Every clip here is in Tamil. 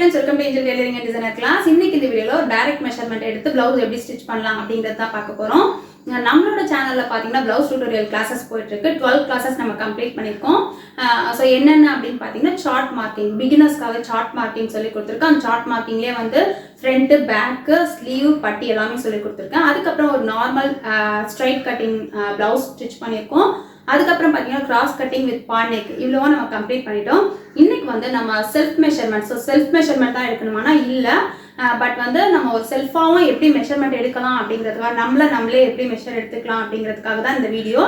friends, welcome to Angel Tailoring and Designer class. இன்னைக்கு இந்த வீடியோல ஒரு டைரக்ட் மெஷர்மென்ட் எடுத்து ப்ளவுஸ் எப்படி ஸ்டிட்ச் பண்ணலாம் அப்படிங்கறத தான் பார்க்க போறோம். நம்மளோட சேனல்ல பாத்தீங்கன்னா ப்ளவுஸ் டியூட்டோரியல் கிளாसेस போயிட்டு இருக்கு. 12 கிளாसेस நம்ம கம்ப்ளீட் பண்ணிருக்கோம். சோ என்னென்ன அப்படினு பாத்தீங்கன்னா சார்ட் மார்க்கிங், பிகினர்ஸ்க்காக சார்ட் மார்க்கிங் சொல்லி கொடுத்திருக்கேன். அந்த சார்ட் மார்க்கிங்லயே வந்து ஃப்ரண்ட், பேக், ஸ்லீவ், பட்டி எல்லாமே சொல்லி கொடுத்திருக்கேன். அதுக்கு அப்புறம் ஒரு normal straight cutting blouse stitch பண்ணிருக்கோம். அதுக்கப்புறம் பார்த்தீங்கன்னா cross cutting with paan neck இவ்வளவோ நம்ம கம்ப்ளீட் பண்ணிட்டோம். இன்னைக்கு வந்து நம்ம செல்ஃப் மெஷர்மெண்ட், செல்ஃப் மெஷர்மெண்ட் தான் எடுக்கணுமானா இல்லை, பட் வந்து நம்ம ஒரு செல்ஃபாகவும் எப்படி மெஷர்மெண்ட் எடுக்கலாம் அப்படிங்கிறதுக்காக நம்மளே எப்படி மெஷர் எடுத்துக்கலாம் அப்படிங்கிறதுக்காக தான் இந்த வீடியோ.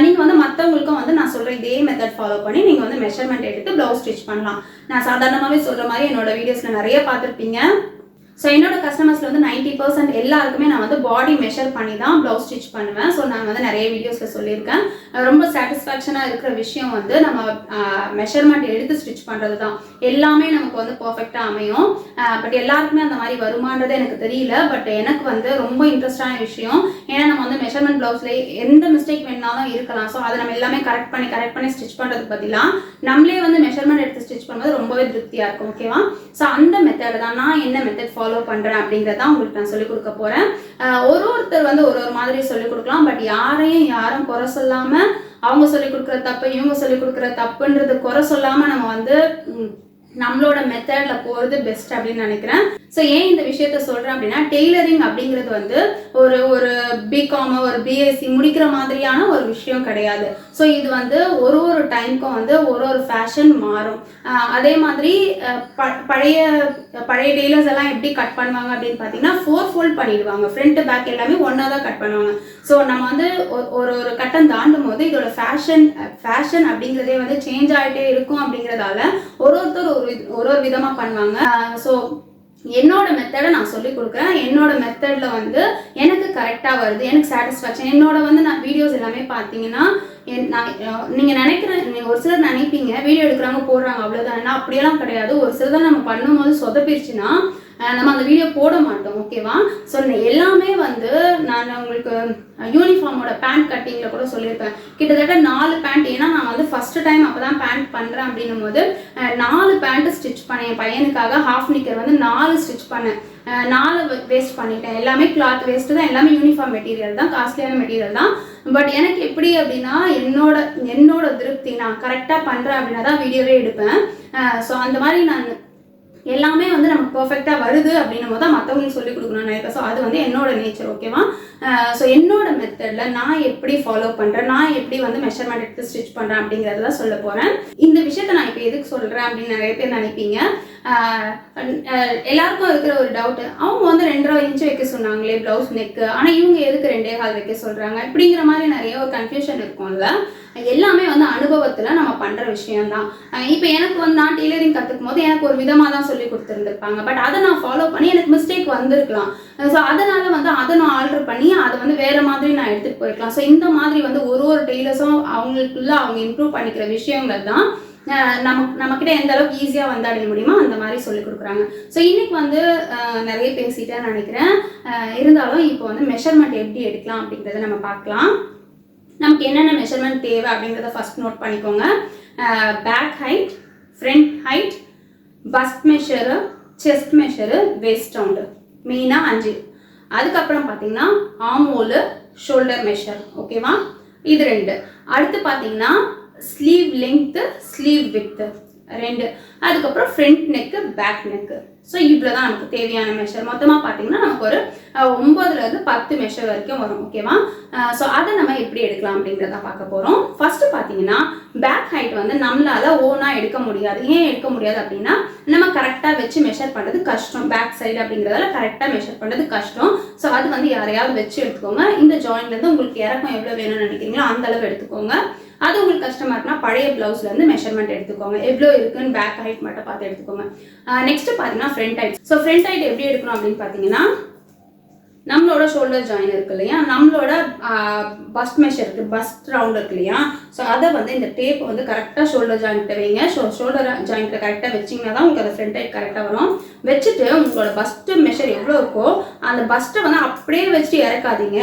நீங்கள் வந்து மற்றவங்களுக்கும் வந்து நான் சொல்கிற இதே மெத்தட் ஃபாலோ பண்ணி நீங்கள் வந்து மெஷர்மெண்ட் எடுத்து ப்ளவுஸ் ஸ்டிச் பண்ணலாம். நான் சாதாரணமாகவே சொல்கிற மாதிரி என்னோட வீடியோஸில் நிறைய பார்த்துருப்பீங்க. ஸோ என்னோட கஸ்டமர்ஸில் வந்து 90% எல்லாருக்குமே நான் வந்து பாடி மெஷர் பண்ணி தான் ப்ளவுஸ் ஸ்டிச் பண்ணுவேன். ஸோ நான் வந்து நிறைய வீடியோஸில் சொல்லியிருக்கேன். ரொம்ப சாட்டிஸ்ஃபேக்ஷனாக இருக்கிற விஷயம் வந்து நம்ம மெஷர்மெண்ட் எடுத்து ஸ்டிச் பண்ணுறது தான். எல்லாமே நமக்கு வந்து பர்ஃபெக்டாக அமையும். பட் எல்லாருக்குமே அந்த மாதிரி வருமானது எனக்கு தெரியல. பட் எனக்கு வந்து ரொம்ப இன்ட்ரெஸ்டான விஷயம். ஏன்னா நம்ம வந்து மெஷர்மெண்ட் ப்ளவுஸில் எந்த மிஸ்டேக் வேணாலும் இருக்கலாம். ஸோ அதை நம்ம எல்லாமே கரெக்ட் பண்ணி ஸ்டிச் பண்ணுறதுக்கு பதிலாக நம்மளே வந்து மெஷர்மெண்ட் எடுத்து ஸ்டிச் பண்ணும்போது ரொம்பவே திருப்தியாக இருக்கும். ஓகேவா? ஸோ அந்த மெத்தட் தான் நான் என்ன மெத்தட் ஃபாலோ பண்றேன் அப்படிங்கறத உங்களுக்கு நான் சொல்லிக் கொடுக்க போறேன். ஒருத்தர் வந்து ஒரு மாதிரி சொல்லிக் கொடுக்கலாம். பட் யாரும் குறை சொல்லாம அவங்க சொல்லிக் கொடுக்குற தப்பு, இவங்க சொல்லிக் கொடுக்குற தப்புன்றது குறை சொல்லாம நம்ம வந்து நம்மளோட மெத்தட்ல போறது பெஸ்ட் அப்படின்னு நினைக்கிறேன். ஸோ ஏன் இந்த விஷயத்த சொல்றேன் அப்படின்னா, டெய்லரிங் அப்படிங்கிறது வந்து ஒரு பிகாம், ஒரு பிஎஸ்சி முடிக்கிற மாதிரியான ஒரு விஷயம் கிடையாது. ஸோ இது வந்து ஒரு டைமுக்கும் வந்து ஒரு ஃபேஷன் மாறும். அதே மாதிரி பழைய டெய்லர்ஸ் எல்லாம் எப்படி கட் பண்ணுவாங்க அப்படின்னு பார்த்தீங்கன்னா 4 ஃபோல்ட் பண்ணிடுவாங்க. ஃப்ரண்ட் பேக் எல்லாமே ஒன்றா தான் கட் பண்ணுவாங்க. ஸோ நம்ம வந்து ஒரு கட்டம் தாண்டும் போது இதோட ஃபேஷன் அப்படிங்கிறதே வந்து சேஞ்ச் ஆகிட்டே இருக்கும். அப்படிங்கிறதால ஒருத்தர் ஒரு விதமாக பண்ணுவாங்க. ஸோ என்னோட மெத்தடை நான் சொல்லி கொடுக்குறேன். என்னோட மெத்தட்ல வந்து எனக்கு கரெக்டாக வருது, எனக்கு சாட்டிஸ்ஃபேக்ஷன். என்னோட வந்து நான் வீடியோஸ் எல்லாமே பார்த்தீங்கன்னா நீங்கள் ஒரு சிலர் நினைப்பீங்க வீடியோ எடுக்கிறாங்க போடுறாங்க அவ்வளோதான். நான் அப்படியெல்லாம் கிடையாது. ஒரு சிலர் நம்ம பண்ணும்போது சொதப்பிடுச்சுன்னா நம்ம அந்த வீடியோ போட மாட்டோம். ஓகேவா? ஸோ எல்லாமே வந்து நான் உங்களுக்கு யூனிஃபார்மோட பேண்ட் கட்டிங்கில் கூட சொல்லியிருப்பேன். கிட்டத்தட்ட 4 பேண்ட். ஏன்னா நான் வந்து ஃபர்ஸ்ட் டைம் அப்போ தான் பேண்ட் பண்ணுறேன் அப்படின்னும் போது 4 பேண்ட்டு ஸ்டிச் பண்ணேன். என் பையனுக்காக ஹாஃப் நிக்கர் வந்து 4 ஸ்டிச் பண்ணேன். 4 வேஸ்ட் பண்ணிட்டேன். எல்லாமே கிளாத் வேஸ்ட்டு தான். எல்லாமே யூனிஃபார்ம் மெட்டீரியல் தான், காஸ்ட்லியான மெட்டீரியல் தான். பட் எனக்கு எப்படி அப்படின்னா என்னோட திருப்தி, நான் கரெக்டாக பண்ணுறேன் அப்படின்னா தான் வீடியோவே எடுப்பேன். ஸோ அந்த மாதிரி நான் எல்லாமே வந்து நமக்கு பர்ஃபெக்டாக வருது அப்படின்னும் போது தான் மற்றவங்களுக்கு சொல்லிக் கொடுக்கணும்னு நினைப்பேன். ஸோ அது வந்து என்னோட நேச்சர். ஓகேவா? ஸோ என்னோட மெத்தடில் நான் எப்படி ஃபாலோ பண்ணுறேன், நான் எப்படி வந்து மெஷர்மெண்ட் எடுத்து ஸ்டிச் பண்ணுறேன் அப்படிங்கிறத தான் சொல்ல போகிறேன். இந்த விஷயத்த நான் இப்போ எதுக்கு சொல்கிறேன் அப்படின்னு நிறைய பேர் நினைப்பீங்க. எல்லாருக்கும் இருக்கிற ஒரு டவுட், அவங்க வந்து 2.5 இன்ச் வைக்க சொன்னாங்களே ப்ளவுஸ் நெக்கு, ஆனால் இவங்க எதுக்கு 2.25 வைக்க சொல்கிறாங்க இப்படிங்கிற மாதிரி நிறைய ஒரு கன்ஃபியூஷன் இருக்கும்ல. எல்லாமே வந்து அனுபவத்தில் நம்ம பண்ணுற விஷயம்தான். இப்போ எனக்கு வந்து நான் டெய்லரிங் கற்றுக்கும் போது எனக்கு ஒரு விதமாக தான் சொல்லி கொடுத்துருந்துருப்பாங்க. பட் அதை நான் ஃபாலோ பண்ணி எனக்கு மிஸ்டேக் வந்திருக்கலாம். ஸோ அதனால வந்து அதை நான் ஆல்டர் பண்ணி அதை வந்து வேறு மாதிரி நான் எடுத்துகிட்டு போயிருக்கலாம். ஸோ இந்த மாதிரி வந்து ஒரு டெய்லர்ஸும் அவங்களுக்குள்ள அவங்க இம்ப்ரூவ் பண்ணிக்கிற விஷயங்கள் தான் நம்மக்கிட்ட எந்த அளவுக்கு ஈஸியாக வந்தாட முடியுமோ அந்த மாதிரி சொல்லி கொடுக்குறாங்க. ஸோ இன்னைக்கு வந்து நிறைய பேசிட்டேன்னு நினைக்கிறேன். இருந்தாலும் இப்போ வந்து மெஷர்மெண்ட் எப்படி எடுக்கலாம் அப்படிங்கிறத நம்ம பார்க்கலாம். நமக்கு என்னென்ன மெஷர்மெண்ட் தேவை அப்படிங்கிறத ஃபர்ஸ்ட் நோட் பண்ணிக்கோங்க. Back height, front height, bust measure, chest measure, waist round, மெயினாக 5. அதுக்கப்புறம் பார்த்தீங்கன்னா ஆர்ம்ஹோலு, ஷோல்டர் மெஷர். ஓகேவா? இது 2. அடுத்து பார்த்தீங்கன்னா ஸ்லீவ் லெங்க்த்து, ஸ்லீவ் வித்து 2. அதுக்கப்புறம் front neck, back neck. So இவ்வளோ தான் நமக்கு தேவையான மெஷர். மொத்தமாக பார்த்தீங்கன்னா நமக்கு ஒரு 9லேருந்து 10 மெஷர் வரைக்கும் வரும். ஓகேவா? ஸோ அதை நம்ம எப்படி எடுக்கலாம் அப்படிங்கிறத பார்க்க போகிறோம். ஃபர்ஸ்ட் பார்த்தீங்கன்னா பேக் ஹைட் வந்து நம்மளால ஓனாக எடுக்க முடியாது. ஏன் எடுக்க முடியாது அப்படின்னா நம்ம கரெக்டாக வச்சு மெஷர் பண்ணுறது கஷ்டம். பேக் சைடு அப்படிங்கிறதால கரெக்டாக மெஷர் பண்ணுறது கஷ்டம். ஸோ அது வந்து யாரையாவது வச்சு எடுத்துக்கோங்க. இந்த ஜாயின்லேருந்து உங்களுக்கு இறக்கம் எவ்வளோ வேணும்னு நினைக்கிறீங்களோ அந்த அளவு எடுத்துக்கோங்க. அது உங்களுக்கு கஷ்டமா இருக்குன்னா பழைய பிளவுஸ்லேருந்து மெஷர்மெண்ட் எடுத்துக்கோங்க. எவ்வளோ இருக்குன்னு பேக் ஹைட் மட்டும் பார்த்து எடுத்துக்கோங்க. நெக்ஸ்ட் பார்த்தீங்கன்னா front height. So front height எப்படி எடுக்கணும் அப்படின்னு பார்த்தீங்கன்னா நம்மளோட ஷோல்டர் ஜாயின் இருக்கு இல்லையா, நம்மளோட பஸ்ட் மெஷர் இருக்கு, பஸ்ட் ரவுண்ட் இருக்கு இல்லையா. ஸோ அதை வந்து இந்த டேப் வந்து கரெக்டாக ஷோல்டர் ஜாயின்ட்ட வைங்க. ஷோல்டர் ஜாயின்ட்டை கரெக்டாக வச்சிங்கன்னா தான் உங்களுக்கு அந்த ஃப்ரண்ட் ஹைட் கரெக்டாக வரும். வச்சுட்டு உங்களோட பஸ்ட் மெஷர் எவ்வளோ இருக்கோ அந்த பஸ்ட்டை வந்து அப்படியே வச்சுட்டு இறக்காதீங்க.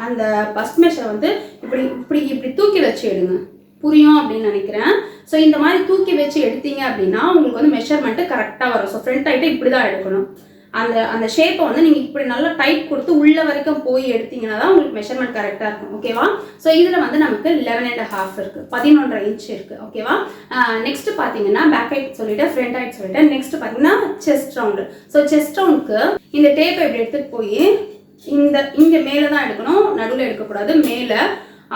அந்த பஸ்ட் மெஷரை வந்து இப்படி இப்படி இப்படி தூக்கி வச்சு எடுங்க. புரியும் அப்படின்னு நினைக்கிறேன். ஸோ இந்த மாதிரி தூக்கி வச்சு எடுத்தீங்க அப்படின்னா உங்களுக்கு வந்து மெஷர்மெண்ட்டு கரெக்டாக வரும். ஸோ ஃப்ரண்ட் ஹைட்டை இப்படி தான் எடுக்கணும். அந்த ஷேப்பை வந்து நீங்கள் இப்படி நல்லா டைட் கொடுத்து உள்ள வரைக்கும் போய் எடுத்தீங்கன்னா தான் உங்களுக்கு மெஷர்மெண்ட் கரெக்டாக இருக்கும். ஓகேவா? ஸோ இதில் வந்து நமக்கு 11.5 இருக்குது, 11.5 இன்ச் இருக்குது. ஓகேவா? நெக்ஸ்ட் பார்த்தீங்கன்னா பேக் ஹைட் சொல்லிட்டு ஃப்ரண்ட் ஹைட் சொல்லிட்டு நெக்ஸ்ட் பார்த்தீங்கன்னா செஸ்ட் ரவுண்டு. ஸோ செஸ்ட் ரவுண்டுக்கு இந்த டேப்பை இப்படி எடுத்துகிட்டு போய் இங்கே மேலே தான் எடுக்கணும், நடுவில் எடுக்கக்கூடாது. மேலே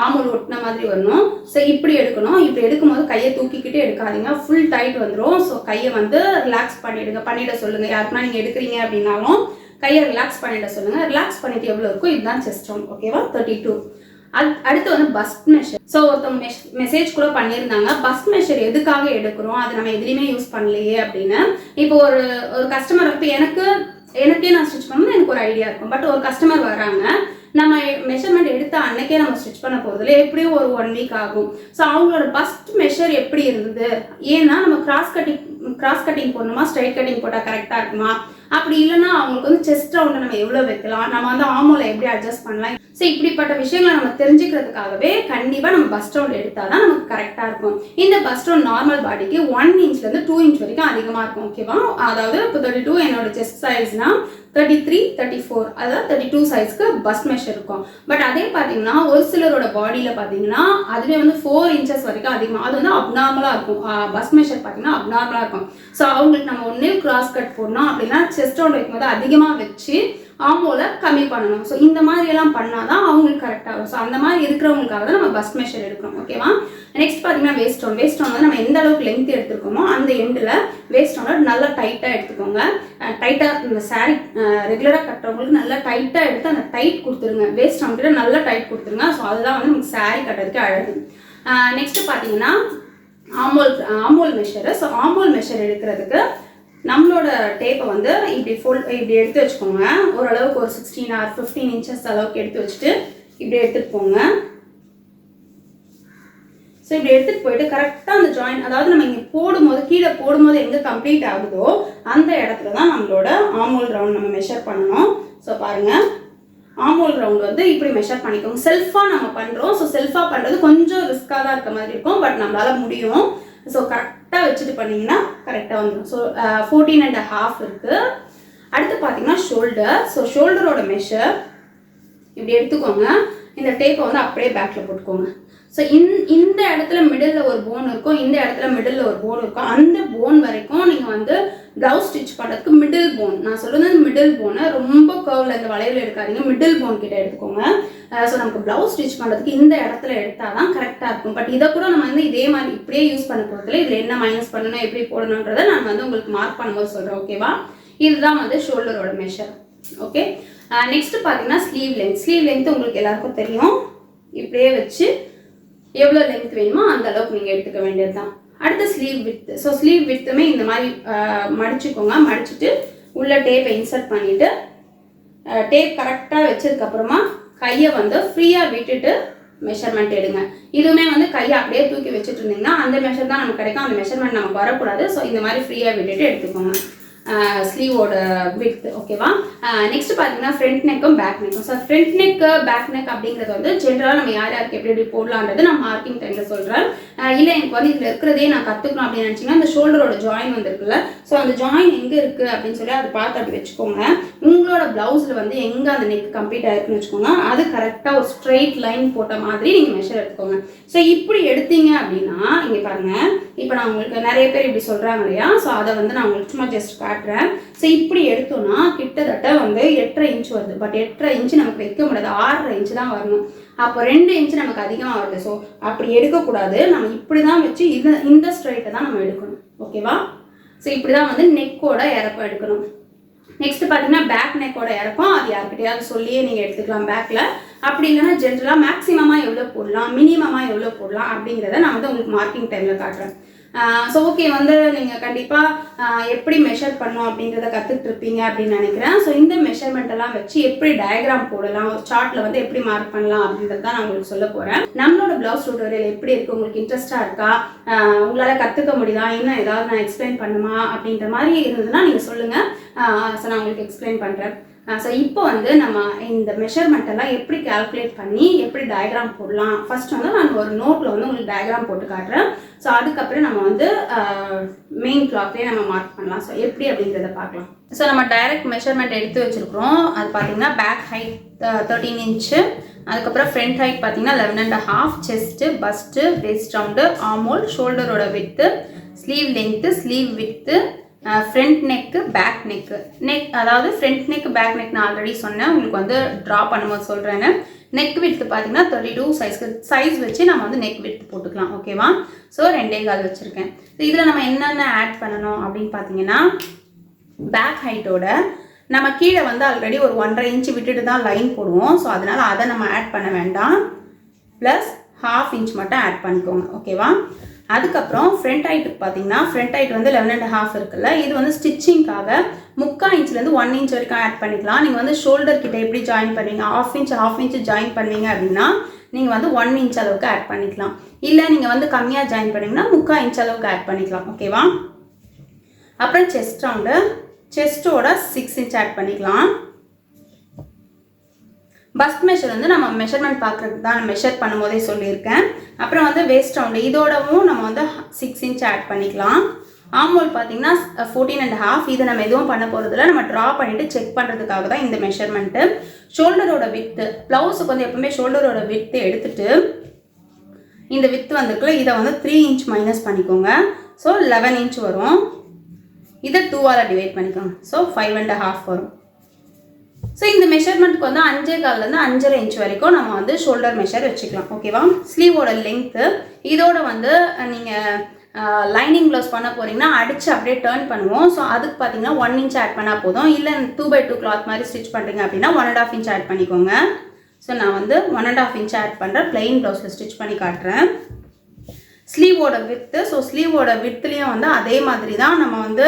ஆமூல் ஒட்டின மாதிரி வரணும். ஸோ இப்படி எடுக்கணும். இப்படி எடுக்கும்போது கையை தூக்கிக்கிட்டே எடுக்காதீங்க, ஃபுல் டைட் வந்துடும். ஸோ கையை வந்து ரிலாக்ஸ் பண்ணிட சொல்லுங்கள். யாருக்குன்னா நீங்கள் எடுக்கிறீங்க அப்படின்னாலும் கையை ரிலாக்ஸ் பண்ணிட சொல்லுங்கள். ரிலாக்ஸ் பண்ணிட்டு எவ்வளோ இருக்கும், இதுதான் செஸ்ட் ரவுண்ட். ஓகேவா? 32. அடுத்து வந்து பஸ்ட் மெஷர். ஸோ ஒருத்தவங்க மெசேஜ் கூட பண்ணியிருந்தாங்க, பஸ்ட் மெஷர் எதுக்காக எடுக்கிறோம், அது நம்ம எதுலையுமே யூஸ் பண்ணலையே அப்படின்னு. இப்போ ஒரு கஸ்டமர் இப்போ எனக்கே நான் ஸ்டிச் பண்ணணும் எனக்கு ஒரு ஐடியா இருக்கும். பட் ஒரு கஸ்டமர் வராங்க, நம்ம மெஷர்மெண்ட் எடுத்த அன்னைக்கே நம்ம ஸ்டிச் பண்ண போகிறதுல எப்படியும் ஒரு 1 வீக் ஆகும். ஸோ அவங்களோட பஸ்ட் மெஷர் எப்படி இருந்தது, ஏன்னா நம்ம கிராஸ் கட்டிங் போடணுமா, ஸ்ட்ரைட் கட்டிங் போட்டால் கரெக்டாக இருக்குமா, அப்படி இல்லைன்னா அவங்களுக்கு வந்து செஸ்ட் ரவுண்டை நம்ம எவ்வளோ வைக்கலாம், நம்ம வந்து ஆமோலை எப்படி அட்ஜஸ்ட் பண்ணலாம். ஸோ இப்படிப்பட்ட விஷயங்களை நம்ம தெரிஞ்சுக்கிறதுக்காகவே கண்டிப்பாக நம்ம பஸ்ட் ரவுண்ட் எடுத்தால் தான் நமக்கு கரெக்டாக இருக்கும். இந்த பஸ்ட் ரவுண்ட் நார்மல் பாடிக்கு 1 இன்ச்லேருந்து 2 இன்ச் வரைக்கும் அதிகமாக இருக்கும். ஓகேவா? அதாவது இப்போ 32 என்னோட செஸ்ட் சைஸ்னா 33, 34 அதாவது 32 சைஸ்க்கு பஸ்ட் மெஷர் இருக்கும். பட் அதே பார்த்தீங்கன்னா ஒரு சிலரோட பாடியில் பார்த்தீங்கன்னா அதுவே வந்து 4 இன்ச்சஸ் வரைக்கும் அதிகமாக, அது வந்து அப்நார்மலாக இருக்கும். பஸ்ட் மெஷர் பார்த்தீங்கன்னா அப்நார்மலாக இருக்கும். ஸோ அவங்களுக்கு நம்ம ஒன்றே கிராஸ் கட் போடணும், அப்படின்னா செஸ்ட் ரவுண்ட் வைக்கும்போது அதிகமாக வச்சு ஆமோல கம்மி பண்ணணும். ஸோ இந்த மாதிரி எல்லாம் பண்ணாதான் அவங்களுக்கு கரெக்டாக வரும். ஸோ அந்த மாதிரி இருக்கிறவங்களுக்காக தான் நம்ம பஸ்ட் மெஷர் எடுக்கிறோம். ஓகேவா? நெக்ஸ்ட் பார்த்தீங்கன்னா வேஸ்ட் ரவுண்ட் வந்து நம்ம எந்த அளவுக்கு லென்த் எடுத்துருக்கோமோ அந்த எண்டில் வேஸ்ட் ரவுண்ட் நல்லா டைட்டாக எடுத்துக்கோங்க. டைட்டாக இந்த சாரீ ரெகுலராக கட்டுறவங்களுக்கு நல்லா டைட்டாக எடுத்து அந்த டைட் கொடுத்துருங்க. வேஸ்ட் ரவுண்டில் நல்லா டைட் கொடுத்துருங்க. ஸோ அதுதான் வந்து நமக்கு சாரீ கட்டுறதுக்கு அழகு. நெக்ஸ்ட் பார்த்தீங்கன்னா ஆமோல் மெஷரு. ஸோ ஆமோல் மெஷர் எடுக்கிறதுக்கு நம்மளோட டேப்பை வந்து இப்படி எடுத்து வச்சுக்கோங்க. ஓரளவுக்கு ஒரு 16 or 15 இன்ச்சஸ் அளவுக்கு எடுத்து வச்சுட்டு இப்படி எடுத்துகிட்டு போங்க. ஸோ இப்படி எடுத்துகிட்டு போயிட்டு கரெக்டாக அந்த ஜாயின், அதாவது நம்ம இங்கே கீழே போடும்போது எங்கே கம்ப்ளீட் ஆகுதோ அந்த இடத்துல தான் நம்மளோட ஆமோல் ரவுண்ட் நம்ம மெஷர் பண்ணணும். ஸோ பாருங்கள், ஆமோல் ரவுண்ட் வந்து இப்படி மெஷர் பண்ணிக்கோங்க. செல்ஃபாக நம்ம பண்ணுறோம். ஸோ செல்ஃபாக பண்ணுறது கொஞ்சம் ரிஸ்க்காக தான் இருக்க மாதிரி இருக்கும், பட் நம்மளால் முடியும். ஸோ கரெக்டாக வச்சுட்டு பண்ணிங்கன்னா கரெக்டாக வந்துடும். ஸோ 14.5 இருக்குது. அடுத்து பார்த்தீங்கன்னா ஷோல்டர். ஸோ ஷோல்டரோட மெஷர் இப்படி எடுத்துக்கோங்க. இந்த டேப்பை வந்து அப்படியே பேக்கில் போட்டுக்கோங்க. ஸோ இந்த இடத்துல மிடில் ஒரு போன் இருக்கும், இந்த இடத்துல மிடில் ஒரு போன் இருக்கும். அந்த போன் வரைக்கும் நீங்கள் வந்து ப்ளவுஸ் ஸ்டிச் பண்ணுறதுக்கு மிடில் போன், நான் சொல்லுறது மிடில் போனை ரொம்ப கர்வில் இந்த வளைவில் எடுக்காதீங்க, மிடில் போன் கிட்ட எடுத்துக்கோங்க. ஸோ நமக்கு ப்ளவுஸ் ஸ்டிச் பண்ணுறதுக்கு இந்த இடத்துல எடுத்தால் தான் கரெக்டாக இருக்கும். பட் இதை கூட நம்ம வந்து இதே மாதிரி இப்படியே யூஸ் பண்ண போகிறதுல இதில் என்ன மைனஸ் பண்ணணும், எப்படி போடணுன்றதை நான் வந்து உங்களுக்கு மார்க் பண்ணும்போது சொல்கிறேன். ஓகேவா? இதுதான் வந்து ஷோல்டரோட மெஷர். ஓகே, நெக்ஸ்ட் பார்த்தீங்கன்னா ஸ்லீவ் லென்த் உங்களுக்கு எல்லாருக்கும் தெரியும். இப்படியே வச்சு எவ்வளோ லென்த் வேணுமோ அந்த அளவுக்கு நீங்கள் எடுத்துக்க வேண்டியது தான். அடுத்து ஸ்லீவ் வித். ஸோ ஸ்லீவ் வித்துமே இந்த மாதிரி மடிச்சுக்கோங்க. மடிச்சுட்டு உள்ள டேப்பை இன்சர்ட் பண்ணிவிட்டு டேப் கரெக்டாக வச்சதுக்கப்புறமா கையை வந்து ஃப்ரீயாக விட்டுட்டு மெஷர்மெண்ட் எடுங்க. இதுவுமே வந்து கையை அப்படியே தூக்கி வச்சுட்டு இருந்தீங்கன்னா அந்த மெஷர் தான் நமக்கு கிடைக்கும், அந்த மெஷர்மெண்ட் நமக்கு வரக்கூடாது. ஸோ இந்த மாதிரி ஃப்ரீயாக விட்டுட்டு எடுத்துக்கோங்க ஸ்லீவோட வித். ஓகேவா? நெக்ஸ்ட் பார்த்தீங்கன்னா ஃப்ரண்ட் நெக்கும் பேக் நெக்கும். So front neck back neck அப்படிங்கிறது வந்து ஜென்ரலாக நம்ம யாருக்கு எப்படி போடலான்றது நான் மார்க்கிங் டைமில் சொல்கிறேன். இல்லை எனக்கு வந்து இதில் இருக்கிறதே நான் கற்றுக்கணும் அப்படின்னு நினச்சிங்கன்னா அந்த ஷோல்டரோட ஜாயின் வந்துருக்குல்ல, ஸோ அந்த ஜாயின் எங்கே இருக்குது அப்படின்னு சொல்லி அதை பார்த்து அப்படி வச்சுக்கோங்க. உங்களோட ப்ளவுஸில் வந்து எங்கே அந்த நெக் கம்ப்ளீட் ஆகிருக்குன்னு வச்சுக்கோங்க. அது கரெக்டாக ஒரு ஸ்ட்ரெயிட் லைன் போட்ட மாதிரி நீங்கள் மெஷர் எடுத்துக்கோங்க. ஸோ இப்படி எடுத்தீங்க அப்படின்னா இங்கே பாருங்கள், இப்போ நான் உங்களுக்கு நிறைய பேர் இப்படி சொல்கிறாங்க இல்லையா, ஸோ அதை வந்து நான் உங்களுக்கு சும்மா ஜஸ்ட் காட்டுறேன். ஸோ இப்படி எடுத்தோன்னா கிட்டத்தட்ட வந்து 8.5 இன்ச் வருது. பட் 8.5 இன்ச் நமக்கு வைக்க முடியாது, 6.5 இன்ச் தான் வரணும். அப்போ 2 இன்ச் நமக்கு அதிகமாக வருது. ஸோ அப்படி எடுக்கக்கூடாது, நம்ம இப்படி தான் வச்சு இந்த ஸ்ட்ரைட்டை தான் நம்ம எடுக்கணும். ஓகேவா? ஸோ இப்படி தான் வந்து நெக்கோட இறக்கம் எடுக்கணும். நெக்ஸ்ட் பார்த்தீங்கன்னா பேக் நெக்கோட இறக்கம், அது யார்கிட்டையாவது சொல்லியே நீங்கள் எடுத்துக்கலாம் பேக்கில். அப்படி இல்லைன்னா ஜென்ரலாக மேக்ஸிமமாக எவ்வளோ போடலாம், மினிமமாக எவ்வளோ போடலாம் அப்படிங்கிறத நான் வந்து உங்களுக்கு மார்க்கிங் டைமில் காட்டுறேன். ஸோ ஓகே, வந்து நீங்கள் கண்டிப்பாக எப்படி மெஷர் பண்ணணும் அப்படின்றத கற்றுட்டு இருப்பீங்க அப்படின்னு நினைக்கிறேன். ஸோ இந்த மெஷர்மெண்ட் எல்லாம் வச்சு எப்படி டயக்ராம் போடலாம், ஒரு சார்ட்டில் வந்து எப்படி மார்க் பண்ணலாம் அப்படின்றது தான் நான் உங்களுக்கு சொல்ல போகிறேன். நம்மளோட ப்ளவுஸ் டியூட்டோரியல் எப்படி இருக்குது, உங்களுக்கு இன்ட்ரெஸ்ட்டாக இருக்கா, உங்களால் கற்றுக்க முடியுதா, இன்னும் ஏதாவது நான் எக்ஸ்பிளைன் பண்ணுமா அப்படின்ற மாதிரி இருந்ததுன்னா நீங்கள் சொல்லுங்கள். ஸோ நான் உங்களுக்கு எக்ஸ்பிளைன் பண்ணுறேன். ஸோ இப்போ வந்து நம்ம இந்த மெஷர்மெண்ட் எல்லாம் எப்படி கால்குலேட் பண்ணி எப்படி டயக்ராம் போடலாம், ஃபர்ஸ்ட் வந்து நான் ஒரு நோட்டில் வந்து உங்களுக்கு டயக்ராம் போட்டு காட்டுறேன். ஸோ அதுக்கப்புறம் நம்ம வந்து மெயின் கிளாக்லேயே நம்ம மார்க் பண்ணலாம். ஸோ எப்படி அப்படிங்கிறத பார்க்கலாம். ஸோ நம்ம டைரக்ட் மெஷர்மெண்ட் எடுத்து வச்சுருக்கிறோம். அது பார்த்தீங்கன்னா பேக் ஹைட் 13 இன்ச்சு, அதுக்கப்புறம் ஃப்ரண்ட் ஹைட் பார்த்தீங்கன்னா 11.5, chest, first, waste round, armhole, ஷோல்டரோட with, sleeve length, sleeve with, front neck, back neck. அதாவது ஃப்ரண்ட் நெக் பேக் நெக் நான் ஆல்ரெடி சொன்னேன், உங்களுக்கு வந்து ட்ரா பண்ணும்போது சொல்கிறேன்னு. நெக் வித்து பார்த்தீங்கன்னா 32 சைஸ் வச்சு நம்ம வந்து நெக் வித்து போட்டுக்கலாம். ஓகேவா? ஸோ 2.25 வச்சுருக்கேன். ஸோ இதில் நம்ம என்னென்ன ஆட் பண்ணணும் அப்படின்னு பார்த்தீங்கன்னா, பேக் ஹைட்டோட நம்ம கீழே வந்து ஆல்ரெடி ஒரு 1.5 இன்ச்சு விட்டுட்டு தான் லைன் போடுவோம். ஸோ அதனால் அதை நம்ம ஆட் பண்ண வேண்டாம். ப்ளஸ் 1/2 இன்ச் மட்டும் ஆட் பண்ணிக்கோங்க. ஓகேவா? அதுக்கப்புறம் ஃப்ரண்ட் ஹைட்டுக்கு பார்த்தீங்கன்னா, ஃப்ரண்ட் ஹைட் வந்து 11.5 இருக்குல்ல, இது வந்து ஸ்டிச்சிங்காக 3/4 இன்ச்லேருந்து 1 இன்ச் வரைக்கும் ஆட் பண்ணிக்கலாம். நீங்கள் வந்து ஷோல்டர் கிட்ட எப்படி ஜாயின் பண்ணுவீங்க, 1/2 இன்ச் ஜாயின் பண்ணுவீங்க அப்படின்னா நீங்கள் வந்து 1 இன்ச் அளவுக்கு ஆட் பண்ணிக்கலாம். இல்லை நீங்கள் வந்து கம்மியாக ஜாயின் பண்ணிங்கன்னா 3/4 இன்ச் அளவுக்கு ஆட் பண்ணிக்கலாம். ஓகேவா? அப்புறம் செஸ்ட் ரவுண்டு, செஸ்ட்டோட 6 இன்ச் ஆட் பண்ணிக்கலாம். பஸ்ட் மெஷர் வந்து நம்ம மெஷர்மெண்ட் பார்க்குறதுக்கு தான் மெஷர் பண்ணும்போதே சொல்லியிருக்கேன். அப்புறம் வந்து வேஸ்ட் ரவுண்டு இதோடவும் நம்ம வந்து 6 இன்ச் ஆட் பண்ணிக்கலாம். ஆர்மோல் பார்த்தீங்கன்னா 14.5. இதை நம்ம எதுவும் பண்ண போகிறதில்ல, நம்ம ட்ரா பண்ணிவிட்டு செக் பண்ணுறதுக்காக தான் இந்த மெஷர்மெண்ட்டு. ஷோல்டரோட வித்து, ப்ளவுஸுக்கு வந்து எப்பவுமே ஷோல்டரோட வித்து எடுத்துட்டு இந்த வித்து வந்துருக்குல்ல, இதை வந்து 3 இன்ச் மைனஸ் பண்ணிக்கோங்க. ஸோ 11 இன்ச் வரும். இதை 2ஆல் டிவைட் பண்ணிக்கோங்க. ஸோ 5.5 வரும். ஸோ இந்த மெஷர்மெண்ட்டுக்கு வந்து 5.25லேருந்து 5.5 இன்ச் வரைக்கும் நம்ம வந்து ஷோல்டர் மெஷர் வச்சுக்கலாம். ஓகேவா? ஸ்லீவோட லென்த்து இதோட வந்து நீங்கள் லைனிங் ப்ளவுஸ் பண்ண போகிறீங்கன்னா அடித்து அப்படியே டர்ன் பண்ணுவோம். ஸோ அதுக்கு பார்த்தீங்கன்னா 1 இன்ச் ஆட் பண்ணால் போதும். இல்லை 2x2 கிளாத் மாதிரி ஸ்டிச் பண்ணுறீங்க அப்படின்னா 1.5 இன்ச் ஆட் பண்ணிக்கோங்க. ஸோ நான் வந்து 1.5 இன்ச் ஆட் பண்ணுறேன். பிளெயின் ப்ளவுஸில் ஸ்டிச் பண்ணி காட்டுறேன். ஸ்லீவோட வித்து, ஸோ ஸ்லீவோட வித்துலேயும் வந்து அதே மாதிரி தான் நம்ம வந்து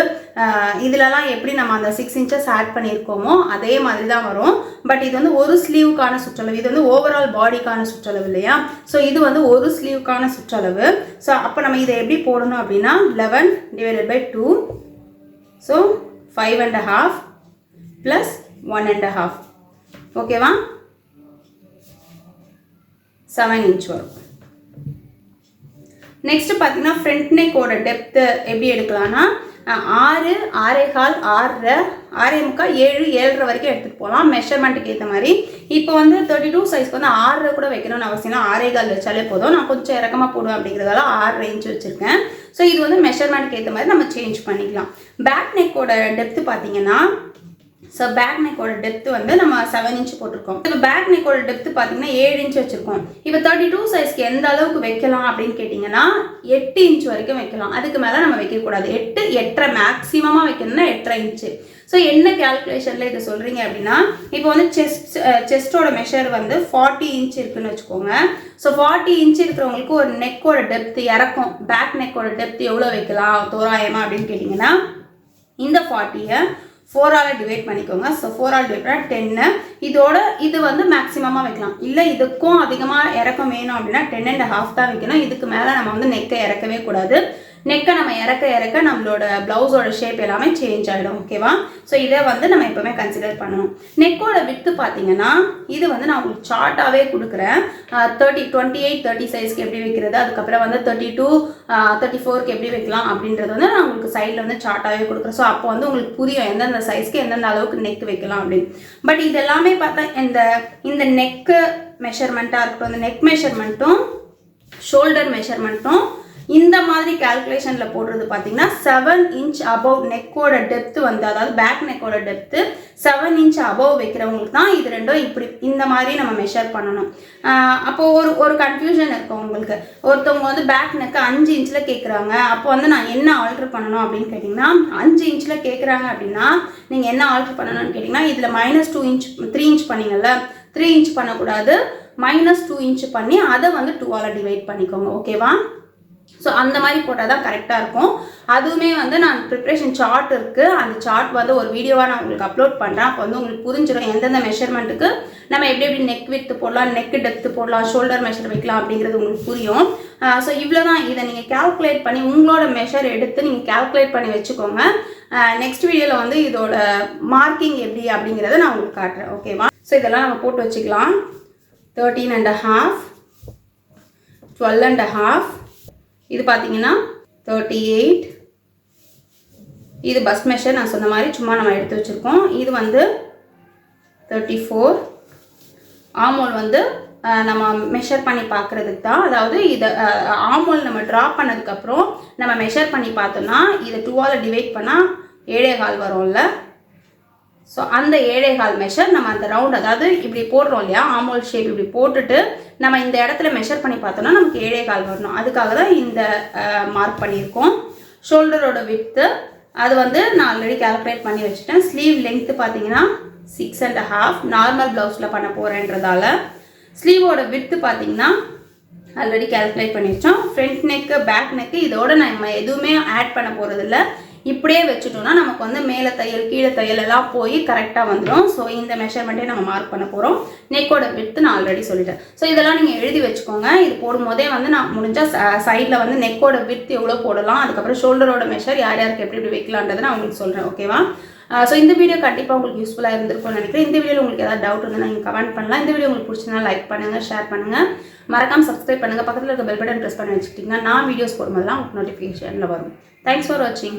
இதிலலாம் எப்படி நம்ம அந்த 6 இன்ச்சஸ் ஆட் பண்ணியிருக்கோமோ அதே மாதிரி தான் வரும். பட் இது வந்து ஒரு ஸ்லீவுக்கான சுற்றளவு, இது வந்து ஓவரால் பாடிக்கான சுற்றளவு இல்லையா? ஸோ இது வந்து ஒரு ஸ்லீவுக்கான சுற்றளவு. ஸோ அப்போ நம்ம இதை எப்படி போடணும் அப்படின்னா 11 divided by 2, ஸோ 5.5 ப்ளஸ் 1.5. ஓகேவா? 7 இன்ச் வரும். நெக்ஸ்ட் பார்த்தீங்கன்னா ஃப்ரண்ட் நெக்கோட டெப்த்து எப்படி எடுக்கலாம்னா 6, 6.25, 6.5, 6.25, 7, 7.5 வரைக்கும் எடுத்துகிட்டு போகலாம் மெஷர்மெண்ட்டுக்கு ஏற்ற மாதிரி. இப்போ வந்து 32 சைஸ்க்கு வந்து 6 கூட வைக்கணும்னு அவசியம், 6.25 வச்சாலே போதும். நான் கொஞ்சம் இறக்கமாக போடுவேன் அப்படிங்கிறதால 6 இன்ச் வச்சுருக்கேன். ஸோ இது வந்து மெஷர்மெண்ட்டுக்கு ஏற்ற மாதிரி நம்ம சேஞ்ச் பண்ணிக்கலாம். பேக் நெக்கோட டெப்த்து பார்த்தீங்கன்னா, ஸோ பேக் நெக்கோட டெப்த்து வந்து நம்ம 7 இன்ச் போட்டிருக்கோம். இப்போ பேக் நெக்கோட டெப்த்து பார்த்தீங்கன்னா 7 இன்ச் வச்சுருக்கோம். இப்போ 32 சைஸ்க்கு எந்த அளவுக்கு வைக்கலாம் அப்படின்னு கேட்டிங்கன்னா 8 இன்ச் வரைக்கும் வைக்கலாம். அதுக்கு மேலே நம்ம வைக்கக்கூடாது. 8, 8.5 மேக்ஸிமமாக வைக்கணும்னா 8.5 இன்ச்சு. ஸோ என்ன கேல்குலேஷனில் இதை சொல்கிறீங்க அப்படின்னா, இப்போ வந்து செஸ்ட்டோட மெஷர் வந்து 40 இன்ச் இருக்குன்னு வச்சுக்கோங்க. ஸோ 40 இன்ச் இருக்கிறவங்களுக்கு ஒரு நெக்கோட டெப்த்து இறக்கும், பேக் நெக்கோட டெப்த்து எவ்வளோ வைக்கலாம் தோராயமாக அப்படின்னு கேட்டிங்கன்னா, இந்த 40-ஐ 4ஆல் டிவைட் பண்ணிக்கோங்க. ஸோ 4ஆல் டிவைட் பண்ணால் 10. இதோட இது வந்து மேக்ஸிமமாக வைக்கலாம். இல்லை இதுக்கும் அதிகமாக இறக்கம் வேணும் அப்படின்னா 10.5 தான் வைக்கணும். இதுக்கு மேலே நம்ம வந்து நெக்கை இறக்கவே கூடாது. நெக்கை நம்ம இறக்க நம்மளோட ப்ளவுஸோட ஷேப் எல்லாமே சேஞ்ச் ஆகிடும். ஓகேவா? ஸோ இதை வந்து நம்ம எப்போவுமே கன்சிடர் பண்ணணும். நெக்கோட வித்து பார்த்தீங்கன்னா இது வந்து நான் உங்களுக்கு சார்ட்டாகவே கொடுக்குறேன். 28, 30 சைஸ்க்கு எப்படி வைக்கிறது, அதுக்கப்புறம் வந்து 32, 34க்கு எப்படி வைக்கலாம் அப்படின்றது வந்து நான் உங்களுக்கு சைடில் வந்து சார்ட்டாகவே கொடுக்குறேன். ஸோ அப்போ வந்து உங்களுக்கு புரியும் எந்தெந்த சைஸ்க்கு எந்தெந்த அளவுக்கு நெக் வைக்கலாம் அப்படின்னு. பட் இது எல்லாமே பார்த்தா இந்த நெக்கு மெஷர்மெண்ட்டாக இருக்கட்டும், இந்த நெக் மெஷர்மெண்ட்டும் ஷோல்டர் மெஷர்மெண்ட்டும் இந்த மாதிரி கால்குலேஷனில் போடுறது பார்த்தீங்கன்னா 7 இன்ச் அபவ் நெக்கோட டெப்த்து வந்து, அதாவது பேக் நெக்கோட டெப்த்து 7 இன்ச் அபவ் வைக்கிறவங்களுக்கு தான் இது ரெண்டும் இப்படி இந்த மாதிரி நம்ம மெஷர் பண்ணணும். அப்போது ஒரு கன்ஃபியூஷன் இருக்கும் உங்களுக்கு. ஒருத்தவங்க வந்து பேக் நெக்கு 5 இன்ச்சில் கேட்குறாங்க. அப்போ வந்து நான் என்ன ஆல்ட்ரு பண்ணணும் அப்படின்னு கேட்டிங்கன்னா, 5 இன்ச்சில் கேட்குறாங்க அப்படின்னா நீங்கள் என்ன ஆல்ட்ரு பண்ணணும்னு கேட்டிங்கன்னா, இதில் -2 இன்ச் 3 இன்ச் பண்ணிங்கல்ல, 3 இன்ச் பண்ணக்கூடாது, -2 இன்ச் பண்ணி அதை வந்து 2ஆல் டிவைட் பண்ணிக்கோங்க. ஓகேவா? ஸோ அந்த மாதிரி போட்டால் தான் கரெக்டாக இருக்கும். அதுவுமே வந்து நான் ப்ரிப்ரேஷன் சார்ட் இருக்குது, அந்த சார்ட் வந்து ஒரு வீடியோவாக நான் உங்களுக்கு அப்லோட் பண்ணுறேன். அப்போ வந்து உங்களுக்கு புரிஞ்சிடும் எந்தெந்த மெஷர்மெண்ட்டுக்கு நம்ம எப்படி நெக் வித்து போடலாம், நெக் டெப்த்து போடலாம், ஷோல்டர் மெஷர் வைக்கலாம் அப்படிங்கிறது உங்களுக்கு புரியும். ஸோ இவ்வளோ தான். இதை நீங்கள் கால்குலேட் பண்ணி உங்களோட மெஷர் எடுத்து நீங்கள் கால்குலேட் பண்ணி வச்சுக்கோங்க. நெக்ஸ்ட் வீடியோவில் வந்து இதோட மார்க்கிங் எப்படி அப்படிங்கிறத நான் உங்களுக்கு காட்டுறேன். ஓகேவா? ஸோ இதெல்லாம் நம்ம போட்டு வச்சுக்கலாம். 13.5, 12.5, இது பார்த்தீங்கன்னா 38, இது பஸ் மெஷர் நான் சொன்ன மாதிரி சும்மா நம்ம எடுத்து வச்சுருக்கோம். இது வந்து 34, ஆமோல் வந்து நம்ம மெஷர் பண்ணி பார்க்குறதுக்கு தான். அதாவது இதை ஆமோல் நம்ம ட்ரா பண்ணதுக்கப்புறம் நம்ம மெஷர் பண்ணி பார்த்தோம்னா இதை 2ஆல் டிவைட் பண்ணால் 7.25 வரும்ல. ஸோ அந்த 7.25 மெஷர் நம்ம அந்த ரவுண்ட், அதாவது இப்படி போடுறோம் இல்லையா, ஆமோல் ஷேப் இப்படி போட்டுட்டு நம்ம இந்த இடத்துல மெஷர் பண்ணி பார்த்தோம்னா நமக்கு 7.25 வரணும். அதுக்காக தான் இந்த மார்க் பண்ணியிருக்கோம். ஷோல்டரோட விட்த்து அது வந்து நான் ஆல்ரெடி கால்குலேட் பண்ணி வச்சுட்டேன். ஸ்லீவ் லெங்க்த்து பார்த்தீங்கன்னா 6.5, நார்மல் ப்ளவுஸில் பண்ண போகிறேன்றதால. ஸ்லீவோட விட்த்து பார்த்தீங்கன்னா ஆல்ரெடி கால்குலேட் பண்ணி வச்சோம். ஃப்ரண்ட் நெக்கு, பேக் நெக்கு இதோட நம்ம எதுவுமே ஆட் பண்ண போகிறதில்ல. இப்படியே வச்சுட்டோம்னா நமக்கு வந்து மேலே தையல் கீழே தையல் எல்லாம் போய் கரெக்டாக வந்துடும். ஸோ இந்த மெஷர்மெண்ட்டே நம்ம மார்க் பண்ண போகிறோம். நெக்கோட விட்த்து நான் ஆல்ரெடி சொல்லிட்டேன். ஸோ இதெல்லாம் நீங்கள் எழுதி வச்சுக்கோங்க. இது போடும்போதே வந்து நான் முடிஞ்சால் சைடில் வந்து நெக்கோட விட்த்து எவ்வளோ போடலாம், அதுக்கப்புறம் ஷோல்டரோட மெஷர் யார் யாருக்கு எப்படி எப்படி வைக்கலான்றதை நான் உங்களுக்கு சொல்கிறேன். ஓகேவா? ஸோ இந்த வீடியோ கண்டிப்பாக உங்களுக்கு யூஸ்ஃபுல்லாக இருந்திருக்கும்னு நினைக்கிறேன். இந்த வீடியோவில் உங்களுக்கு ஏதாவது டவுட் இருந்தால் நீங்கள் கமெண்ட் பண்ணலாம். இந்த வீடியோ உங்களுக்கு பிடிச்சிருந்தா லைக் பண்ணுங்கள், ஷேர் பண்ணுங்கள், மறக்காமல் சப்ஸ்கிரைப் பண்ணுங்கள். பக்கத்தில் இருக்க பெல் பட்டன் ப்ரெஸ் பண்ணி வச்சுக்கிட்டிங்கன்னா நான் வீடியோஸ் போடும்போதெல்லாம் உங்களுக்கு நோட்டிஃபிகேஷனில் வரும். தேங்க்ஸ் ஃபார் வாட்சிங்.